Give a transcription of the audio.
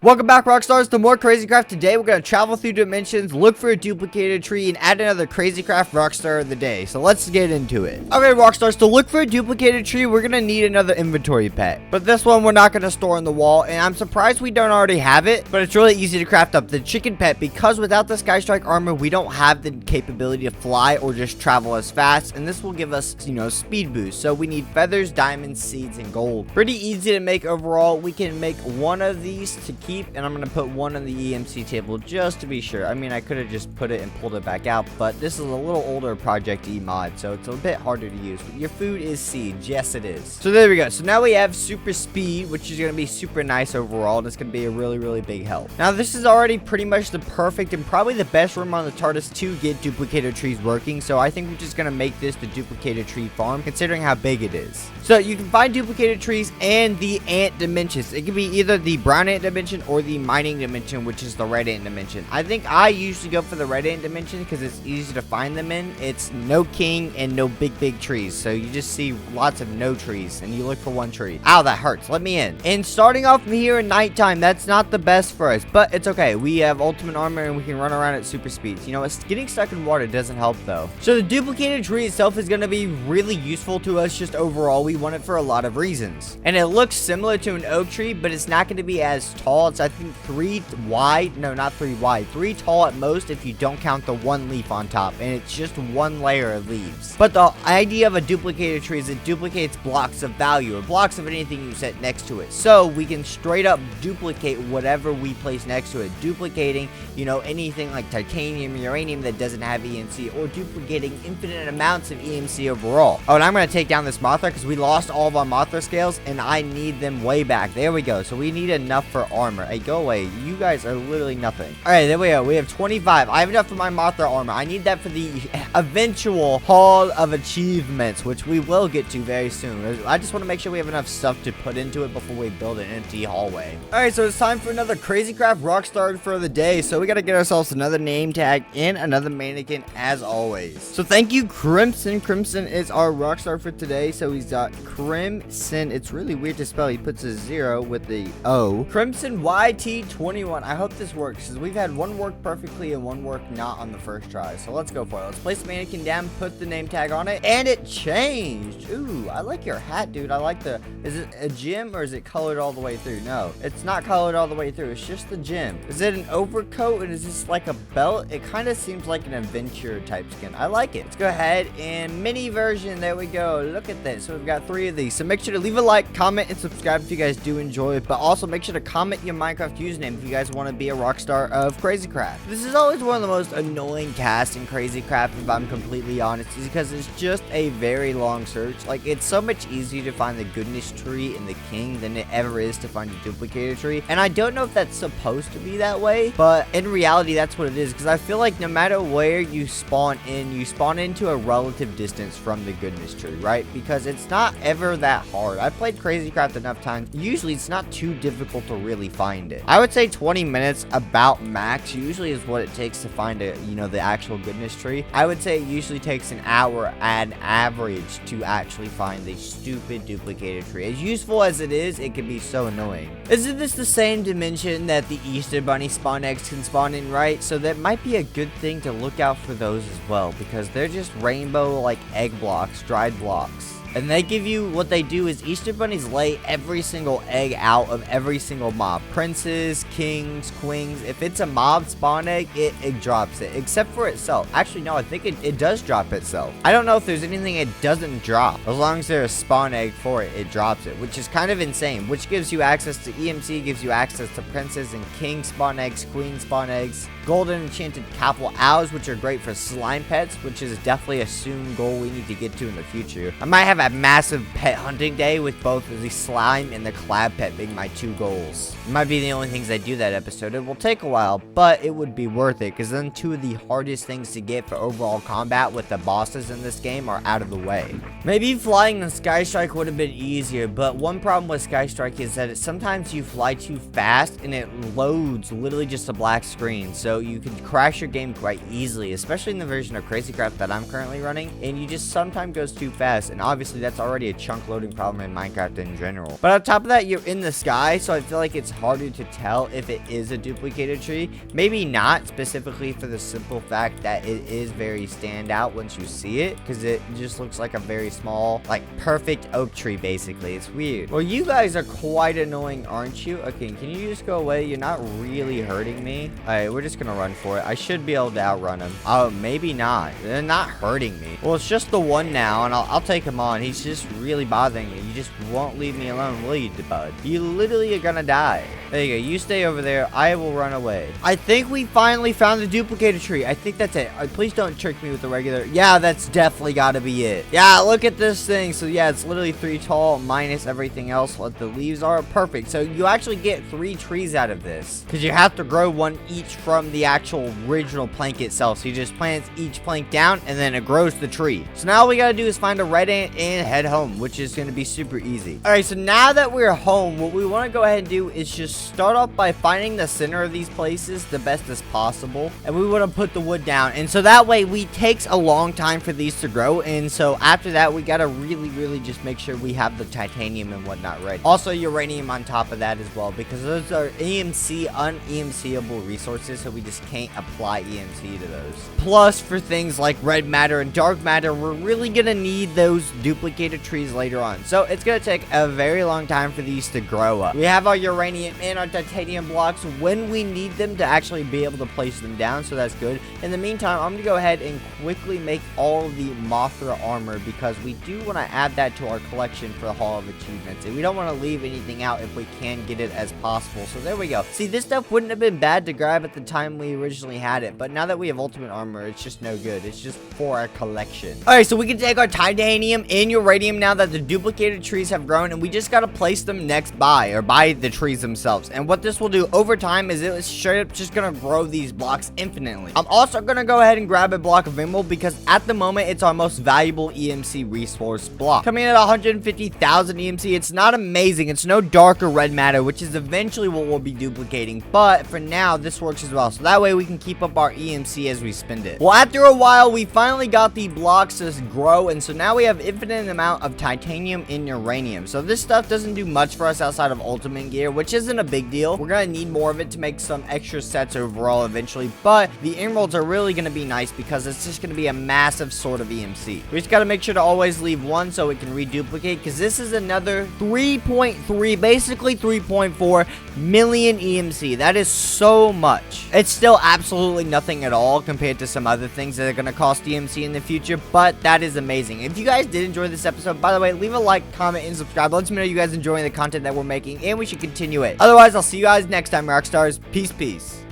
Welcome back, Rockstars, to more Crazycraft. Today, we're going to travel through dimensions, look for a duplicated tree, and add another Crazycraft Rockstar of the day. So let's get into it. Okay, Rockstars, to look for a duplicated tree, we're going to need another inventory pet. But this one, we're not going to store on the wall, and I'm surprised we don't already have it, but it's really easy to craft up. The chicken pet, because without the Skystrike armor, we don't have the capability to fly or just travel as fast, and this will give us, speed boost. So we need feathers, diamonds, seeds, and gold. Pretty easy to make overall. We can make one of these to keep, and I'm going to put one on the EMC table just to be sure. I mean, I could have just put it and pulled it back out, but this is a little older Project E mod, so it's a bit harder to use. But your food is seeds. Yes, it is. So there we go. So now we have super speed, which is going to be super nice overall, and it's going to be a really, really big help. Now, this is already pretty much the perfect and probably the best room on the TARDIS to get duplicator trees working, so I think we're just going to make this the duplicator tree farm, considering how big it is. So you can find duplicated trees and the ant dimensions. It can be either the brown ant dimension or the mining dimension, which is the red ant dimension. I think I usually go for the red ant dimension because it's easy to find them in. It's no king and no big trees, so you just see lots of no trees and you look for one tree. Ow, that hurts. Let me in. And starting off here in nighttime, that's not the best for us, but it's okay. We have ultimate armor and we can run around at super speeds. Getting stuck in water doesn't help though. So the duplicated tree itself is going to be really useful to us. Just overall, we want it for a lot of reasons, and it looks similar to an oak tree, but it's not going to be as tall. It's, I think, 3 wide. No, not 3 wide. 3 tall at most if you don't count the one leaf on top, and it's just one layer of leaves. But the idea of a duplicated tree is it duplicates blocks of value or blocks of anything you set next to it. So we can straight up duplicate whatever we place next to it, duplicating, anything like titanium, uranium that doesn't have EMC, or duplicating infinite amounts of EMC overall. Oh, and I'm going to take down this Mothra because we lost all of our Mothra scales, and I need them way back. There we go. So we need enough for armor. Hey, go away. You guys are literally nothing. All right, there we go. We have 25. I have enough for my Mothra armor. I need that for the eventual Hall of Achievements, which we will get to very soon. I just want to make sure we have enough stuff to put into it before we build an empty hallway. All right, so it's time for another Crazycraft Rockstar for the day. So we got to get ourselves another name tag and another mannequin as always. So thank you, Crimson. Crimson is our Rockstar for today. So he's got Crimson. It's really weird to spell. He puts a 0 with the O. Crimson YT21. I hope this works because we've had one work perfectly and one work not on the first try. So let's go for it. Let's place the mannequin down, put the name tag on it, and it changed. Ooh, I like your hat, dude. I like the... Is it a gem or is it colored all the way through? No, it's not colored all the way through. It's just the gem. Is it an overcoat and is this like a belt? It kind of seems like an adventure type skin. I like it. Let's go ahead and mini version. There we go. Look at this. So we've got 3 of these. So make sure to leave a like, comment, and subscribe if you guys do enjoy it. But also make sure to comment your Minecraft username if you guys want to be a Rockstar of Crazycraft. This is always one of the most annoying casts in Crazycraft, if I'm completely honest, is because it's just a very long search. Like, it's so much easier to find the goodness tree and the king than it ever is to find a duplicator tree. And I don't know if that's supposed to be that way, but in reality, that's what it is. Because I feel like no matter where you spawn into a relative distance from the goodness tree, right? Because it's not ever that hard. I've played Crazycraft enough times. Usually, it's not too difficult to really find it. I would say 20 minutes about max usually is what it takes to find a, the actual goodness tree. I would say it usually takes an hour at average to actually find the stupid duplicated tree. As useful as it is, it can be so annoying. Isn't this the same dimension that the Easter Bunny spawn eggs can spawn in, right? So that might be a good thing to look out for those as well, because they're just rainbow like egg blocks, dried blocks. And they give you, what they do is Easter bunnies lay every single egg out of every single mob. Princes, kings, queens. If it's a mob spawn egg, it drops it. Except for itself. Actually, no, I think it does drop itself. I don't know if there's anything it doesn't drop. As long as there's a spawn egg for it, it drops it. Which is kind of insane. Which gives you access to EMC, gives you access to princes and king spawn eggs, queen spawn eggs, golden enchanted couple owls, which are great for slime pets, which is definitely a soon goal we need to get to in the future. I might have a massive pet hunting day with both the slime and the clab pet being my 2 goals. It might be the only things I do that episode. It will take a while, but it would be worth it because then 2 of the hardest things to get for overall combat with the bosses in this game are out of the way. Maybe flying the Skystrike would have been easier, but one problem with Skystrike is that sometimes you fly too fast and it loads literally just a black screen, so you can crash your game quite easily, especially in the version of Crazycraft that I'm currently running, and you just sometimes goes too fast, and obviously honestly, that's already a chunk loading problem in Minecraft in general. But on top of that, you're in the sky, so I feel like it's harder to tell if it is a duplicated tree. Maybe not, specifically for the simple fact that it is very standout once you see it, because it just looks like a very small, like perfect oak tree, basically. It's weird. Well, you guys are quite annoying, aren't you? Okay, can you just go away? You're not really hurting me. All right, we're just gonna run for it. I should be able to outrun him. Oh, maybe not. They're not hurting me. Well, it's just the one now, and I'll take him on. He's just really bothering me. You just won't leave me alone, will you, bud? You literally are gonna die. There you go. You stay over there. I will run away. I think we finally found the duplicated tree. I think that's it. Please don't trick me with the regular. Yeah, that's definitely got to be it. Yeah, look at this thing. So yeah, it's literally 3 tall minus everything else. What the leaves are. Perfect. So you actually get 3 trees out of this, because you have to grow one each from the actual original plank itself. So you just plant each plank down, and then it grows the tree. So now all we got to do is find a red ant and head home, which is going to be super easy. All right, so now that we're home, what we want to go ahead and do is just start off by finding the center of these places the best as possible, and we want to put the wood down, and so that way we takes a long time for these to grow. And so after that, we got to really just make sure we have the titanium and whatnot ready. Also uranium on top of that as well, because those are un-EMCable resources, so we just can't apply EMC to those. Plus, for things like red matter and dark matter, we're really gonna need those duplicated trees later on, so it's gonna take a very long time for these to grow up. We have our uranium and our titanium blocks when we need them to actually be able to place them down, so that's good. In the meantime, I'm gonna go ahead and quickly make all of the Mothra armor, because we do want to add that to our collection for the Hall of Achievements, and we don't want to leave anything out if we can get it as possible. So there we go. See, this stuff wouldn't have been bad to grab at the time we originally had it, but now that we have ultimate armor, it's just no good. It's just for our collection. All right, so we can take our titanium and uranium now that the duplicated trees have grown, and we just got to place them next by the trees themselves. And what this will do over time is it's straight up just gonna grow these blocks infinitely. I'm also gonna go ahead and grab a block of emerald, because at the moment it's our most valuable EMC resource block, coming in at 150,000 EMC. It's not amazing. It's no dark or red matter, which is eventually what we'll be duplicating, but for now this works as well, so that way we can keep up our EMC as we spend it. Well, after a while we finally got the blocks to grow, and so now we have infinite amount of titanium and uranium. So this stuff doesn't do much for us outside of ultimate gear, which isn't a big deal. We're gonna need more of it to make some extra sets overall eventually, but the emeralds are really gonna be nice because it's just gonna be a massive sort of EMC. We just gotta make sure to always leave one so it can reduplicate, because this is another 3.3, basically 3.4 million EMC. That is so much. It's still absolutely nothing at all compared to some other things that are gonna cost EMC in the future, but that is amazing. If you guys did enjoy this episode, by the way, leave a like, comment, and subscribe. Let me know you guys enjoying the content that we're making, and we should continue it. Otherwise, I'll see you guys next time, Rockstars. Peace.